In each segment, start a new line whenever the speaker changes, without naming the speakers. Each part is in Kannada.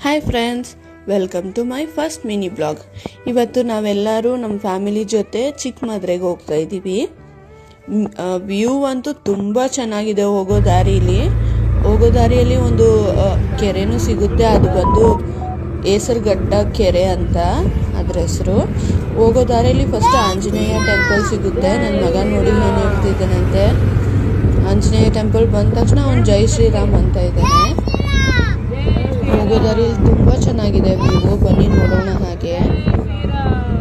Hi friends, welcome to my first mini blog. ಇವತ್ತು ನಾವೆಲ್ಲರೂ ನಮ್ಮ ಫ್ಯಾಮಿಲಿ ಜೊತೆ ಚಿಕ್ಕಮದ್ರೆಗೆ ಹೋಗ್ತಾ ಇದ್ದೀವಿ. ವ್ಯೂ ಅಂತೂ ತುಂಬ ಚೆನ್ನಾಗಿದೆ. ಹೋಗೋ ದಾರಿಯಲ್ಲಿ ಒಂದು ಕೆರೆನೂ ಸಿಗುತ್ತೆ. ಅದು ಬಂದು ಏಸರ್ಘಟ್ಟ ಕೆರೆ ಅಂತ ಅದ್ರ ಹೆಸರು. ಹೋಗೋ ದಾರಿಯಲ್ಲಿ ಫಸ್ಟ್ ಆಂಜನೇಯ ಟೆಂಪಲ್ ಸಿಗುತ್ತೆ. ನನ್ನ ಮಗ ನೋಡಿ ಏನು ಹೇಳ್ತಿದ್ದಾನಂತೆ, ಆಂಜನೇಯ ಟೆಂಪಲ್ ಬಂದ ತಕ್ಷಣ ಅವ್ನು ಜೈ ಶ್ರೀರಾಮ್ ಅಂತ ಇದ್ದಾನೆ. ಹೋಗೋ ದಾರಿಯಲ್ಲಿ ತುಂಬ ಚೆನ್ನಾಗಿದೆ ವ್ಯೂ, ಬನ್ನಿ ನೋಡೋಣ. ಹಾಗೆ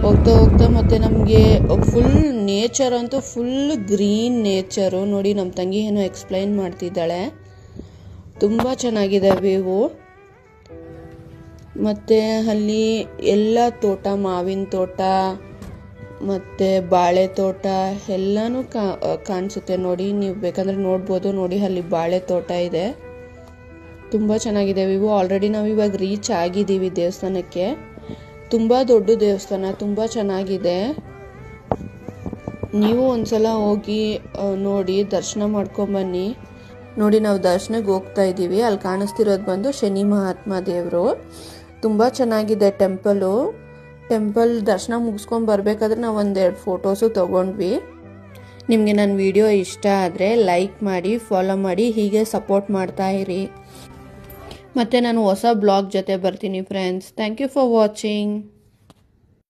ಹೋಗ್ತಾ ಹೋಗ್ತಾ ಮತ್ತೆ ನಮಗೆ ಫುಲ್ ನೇಚರ್ ಅಂತೂ ಫುಲ್ ಗ್ರೀನ್ ನೇಚರು. ನೋಡಿ, ನಮ್ಮ ತಂಗಿ ಏನೋ ಎಕ್ಸ್ಪ್ಲೈನ್ ಮಾಡ್ತಿದ್ದಾಳೆ. ತುಂಬ ಚೆನ್ನಾಗಿದೆ ವ್ಯೂ. ಮತ್ತು ಅಲ್ಲಿ ಎಲ್ಲ ತೋಟ, ಮಾವಿನ ತೋಟ ಮತ್ತು ಬಾಳೆ ತೋಟ ಎಲ್ಲನೂ ಕಾಣಿಸುತ್ತೆ. ನೋಡಿ, ನೀವು ಬೇಕಂದರೆ ನೋಡ್ಬೋದು. ನೋಡಿ, ಅಲ್ಲಿ ಬಾಳೆ ತೋಟ ಇದೆ. ತುಂಬ ಚೆನ್ನಾಗಿದೆ ವ್ಯೂ. ಆಲ್ರೆಡಿ ನಾವು ಇವಾಗ ರೀಚ್ ಆಗಿದ್ದೀವಿ ದೇವಸ್ಥಾನಕ್ಕೆ. ತುಂಬ ದೊಡ್ಡ ದೇವಸ್ಥಾನ, ತುಂಬ ಚೆನ್ನಾಗಿದೆ. ನೀವು ಒಂದ್ಸಲ ಹೋಗಿ ನೋಡಿ, ದರ್ಶನ ಮಾಡ್ಕೊಂಬನ್ನಿ. ನೋಡಿ, ನಾವು ದರ್ಶನಕ್ಕೆ ಹೋಗ್ತಾ ಇದ್ದೀವಿ. ಅಲ್ಲಿ ಕಾಣಿಸ್ತಿರೋದು ಬಂದು ಶನಿ ಮಹಾತ್ಮ ದೇವರು. ತುಂಬ ಚೆನ್ನಾಗಿದೆ ಟೆಂಪಲ್ ದರ್ಶನ ಮುಗಿಸ್ಕೊಂಡು ಬರಬೇಕಾದ್ರೆ ನಾವು ಒಂದೆರಡು ಫೋಟೋಸು ತೊಗೊಂಡ್ವಿ. ನಿಮಗೆ ನನ್ನ ವಿಡಿಯೋ ಇಷ್ಟ ಆದರೆ ಲೈಕ್ ಮಾಡಿ, ಫಾಲೋ ಮಾಡಿ, ಹೀಗೆ ಸಪೋರ್ಟ್ ಮಾಡ್ತಾ ಇರಿ. ಮತ್ತು ನಾನು ಹೊಸ ಬ್ಲಾಗ್ ಜೊತೆ ಬರ್ತೀನಿ friends. Thank you for watching.